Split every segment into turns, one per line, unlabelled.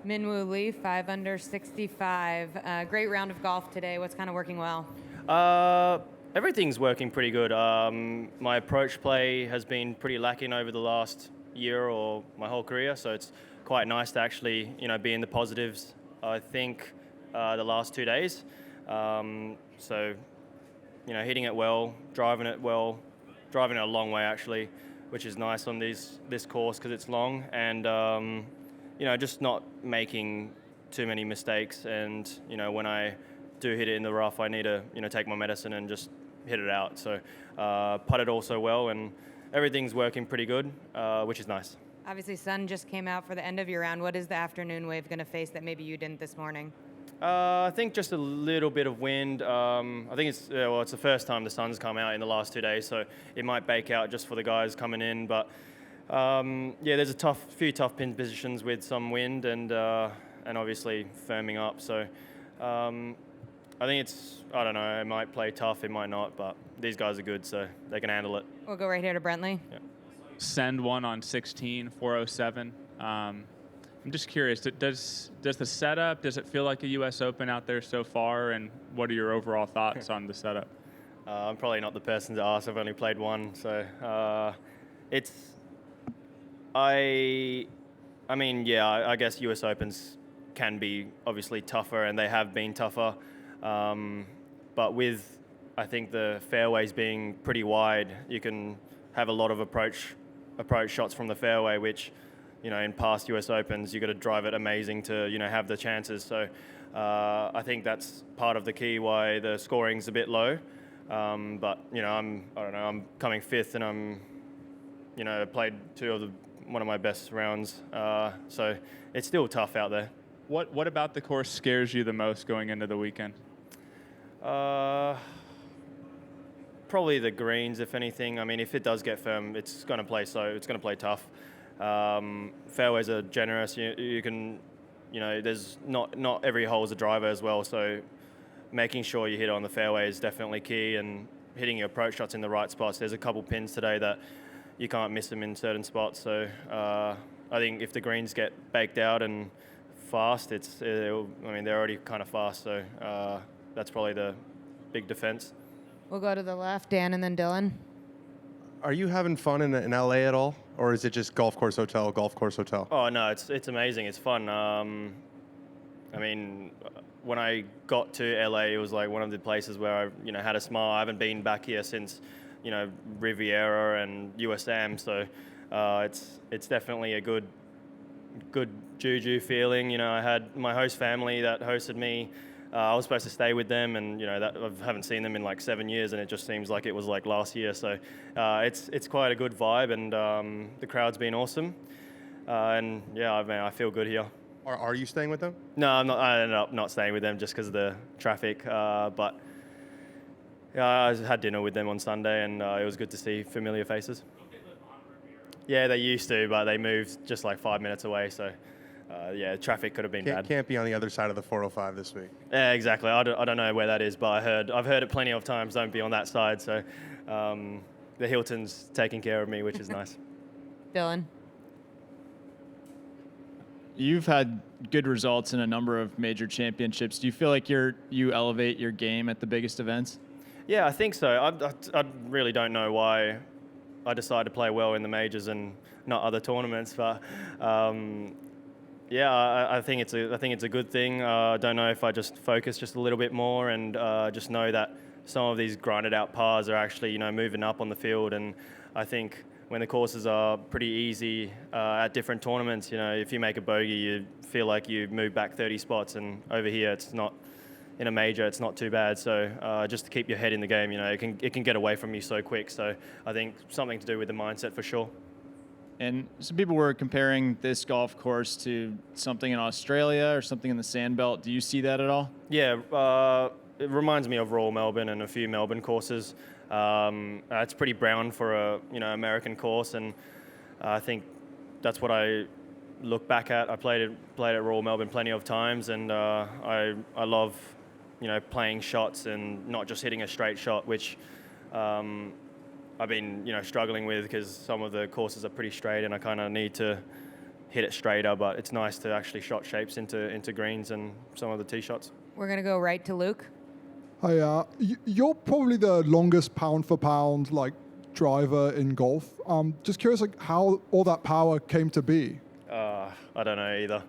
Minwoo Lee, 5 under 65. Great round of golf today. What's kind of working well?
Everything's working pretty good. My approach play has been pretty lacking over the last year or my whole career, so it's quite nice to actually, be in the positives. I think the last 2 days. So, hitting it well, driving it a long way actually, which is nice on this course because it's long, and just not making too many mistakes. And when I do hit it in the rough, I need to take my medicine and just hit it out. So putted also well, and everything's working pretty good, which is nice.
Obviously, sun just came out for the end of your round. What is the afternoon wave going to face that maybe you didn't this morning?
I think just a little bit of wind. I think it's the first time the sun's come out in the last 2 days, so it might bake out just for the guys coming in. But there's a few tough pin positions with some wind and obviously firming up. So I think I don't know, it might play tough, it might not, but these guys are good, so they can handle it.
We'll go right here to Brentley.
Yeah.
Send one on 16, 407. I'm just curious, does the setup, does it feel like a U.S. Open out there so far, and what are your overall thoughts on the setup?
I'm probably not the person to ask. I've only played one, so I guess U.S. Opens can be obviously tougher, and they have been tougher. But with, I think, the fairways being pretty wide, you can have a lot of approach shots from the fairway, which, in past US Opens, you've got to drive it amazing to, have the chances. So I think that's part of the key why the scoring's a bit low. But, I'm coming fifth, and played one of my best rounds. So it's still tough out there.
What about the course scares you the most going into the weekend?
Probably the greens, if anything. I mean, if it does get firm, it's going to play tough. Fairways are generous. You can, there's not every hole is a driver as well. So making sure you hit on the fairway is definitely key, and hitting your approach shots in the right spots. There's a couple pins today that you can't miss them in certain spots. So I think if the greens get baked out and fast, they're already kind of fast. So that's probably the big defense.
We'll go to the left, Dan, and then Dylan.
Are you having fun in LA at all, or is it just golf course hotel, golf course hotel?
Oh no, it's amazing. It's fun. When I got to LA, it was like one of the places where I had a smile. I haven't been back here since Riviera and USM, so it's definitely a good juju feeling. I had my host family that hosted me. I was supposed to stay with them, and that I haven't seen them in like 7 years, and it just seems like it was like last year. So it's quite a good vibe, and the crowd's been awesome. I feel good here.
Are you staying with them?
No, I'm not. I ended up not staying with them just because of the traffic. But I had dinner with them on Sunday, and it was good to see familiar faces. Yeah, they used to, but they moved just like 5 minutes away. So. Traffic could have been bad.
Can't be on the other side of the 405 this week.
Yeah, exactly. I don't know where that is, but I've heard it plenty of times. Don't be on that side. So the Hilton's taking care of me, which is nice.
Dylan.
You've had good results in a number of major championships. Do you feel like you elevate your game at the biggest events?
Yeah, I think so. I really don't know why I decided to play well in the majors and not other tournaments, but. I think it's a good thing. I don't know if I just focus just a little bit more and just know that some of these grinded out pars are actually moving up on the field. And I think when the courses are pretty easy at different tournaments, if you make a bogey, you feel like you move back 30 spots, and over here it's not. In a major, it's not too bad. So just to keep your head in the game, it can get away from you so quick. So I think something to do with the mindset for sure.
And some people were comparing this golf course to something in Australia or something in the Sandbelt. Do you see that at all?
Yeah, it reminds me of Royal Melbourne and a few Melbourne courses. It's pretty brown for a American course, and I think that's what I look back at. I played at Royal Melbourne plenty of times, and I love playing shots and not just hitting a straight shot, which. I've been, struggling with because some of the courses are pretty straight, and I kind of need to hit it straighter, but it's nice to actually shot shapes into greens and some of the tee shots.
We're going to go right to Luke.
Hi, you're probably the longest pound for pound like driver in golf. Just curious, like how all that power came to be.
I don't know either.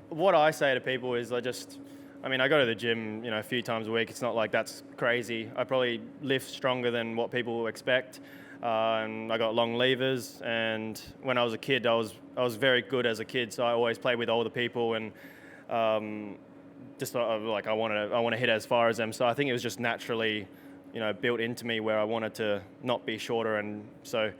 What I say to people is I go to the gym, a few times a week. It's not like that's crazy. I probably lift stronger than what people expect. And I got long levers. And when I was a kid, I was very good as a kid. So I always played with older people and just like I want to hit as far as them. So I think it was just naturally, built into me where I wanted to not be shorter. And so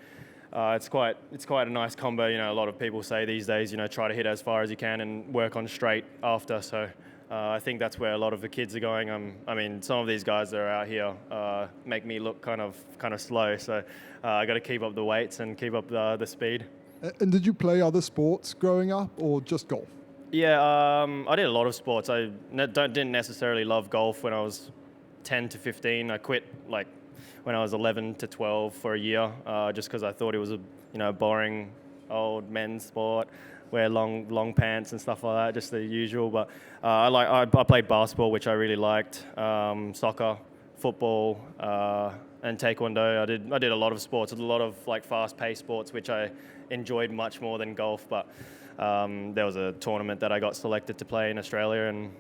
it's quite a nice combo. A lot of people say these days, try to hit as far as you can and work on straight after. So I think that's where a lot of the kids are going. Some of these guys that are out here make me look kind of slow. So I got to keep up the weights and keep up the speed.
And did you play other sports growing up or just golf?
Yeah, I did a lot of sports. I didn't necessarily love golf when I was 10 to 15. I quit when I was 11 to 12 for a year, just because I thought it was a boring old men's sport, wear long pants and stuff like that, just the usual. But I played basketball, which I really liked, soccer, football, and taekwondo. I did a lot of sports, a lot of fast-paced sports, which I enjoyed much more than golf. But there was a tournament that I got selected to play in Australia, and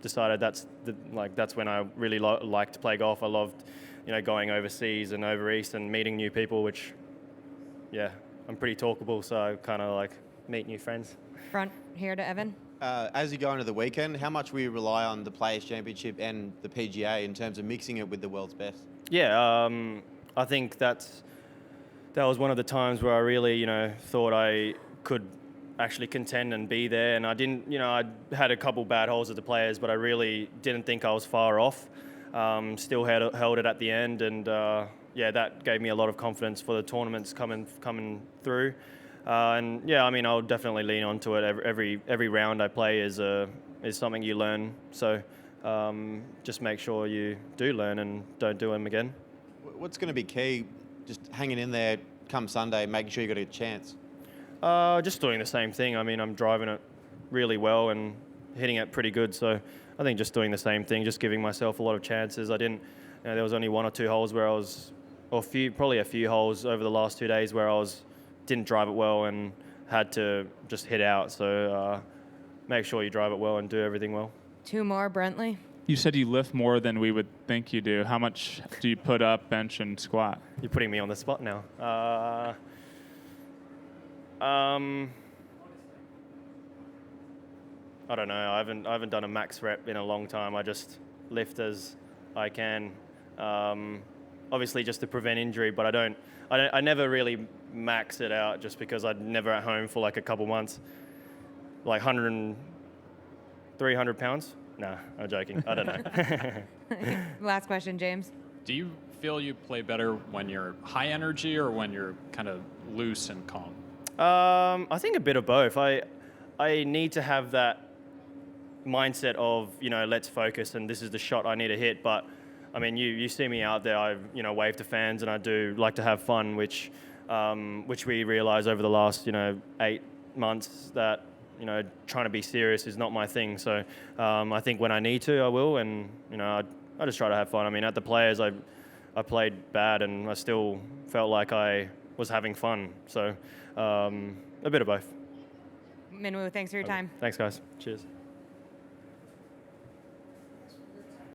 decided that's when I really liked to play golf. I loved, going overseas and over east and meeting new people, which, yeah, I'm pretty talkable, so I kind of meet new friends.
Front here to Evan.
As you go into the weekend, how much will you rely on the Players' Championship and the PGA in terms of mixing it with the world's best?
Yeah, I think that was one of the times where I really, thought I could actually contend and be there. And I didn't, I had a couple bad holes at the Players, but I really didn't think I was far off. Still held it at the end, and that gave me a lot of confidence for the tournaments coming through. And yeah, I'll definitely lean onto it. Every round I play is something you learn. So just make sure you do learn and don't do them again.
What's going to be key? Just hanging in there come Sunday, making sure you got a chance.
Just doing the same thing. I'm driving it really well and hitting it pretty good. So I think just doing the same thing, just giving myself a lot of chances. I didn't. There was only one or two holes where I was, probably a few holes over the last 2 days where I didn't drive it well and had to just hit out. So make sure you drive it well and do everything well.
Two more, Brentley.
You said you lift more than we would think you do. How much do you put up, bench, and squat?
You're putting me on the spot now. I don't know. I haven't done a max rep in a long time. I just lift as I can. Obviously, just to prevent injury, but I never really max it out just because I'm never at home for a couple months. 300 pounds? Nah, I'm joking. I don't know.
Last question, James.
Do you feel you play better when you're high energy or when you're kind of loose and calm?
I think a bit of both. I need to have that mindset of, let's focus and this is the shot I need to hit. But you see me out there, I wave to fans and I do like to have fun, which we realize over the last 8 months that trying to be serious is not my thing. So I think when I need to, I will, and I just try to have fun. At the Players, I played bad and I still felt like I was having fun. So a bit of both.
Minwoo, thanks for your time.
Thanks, guys. Cheers.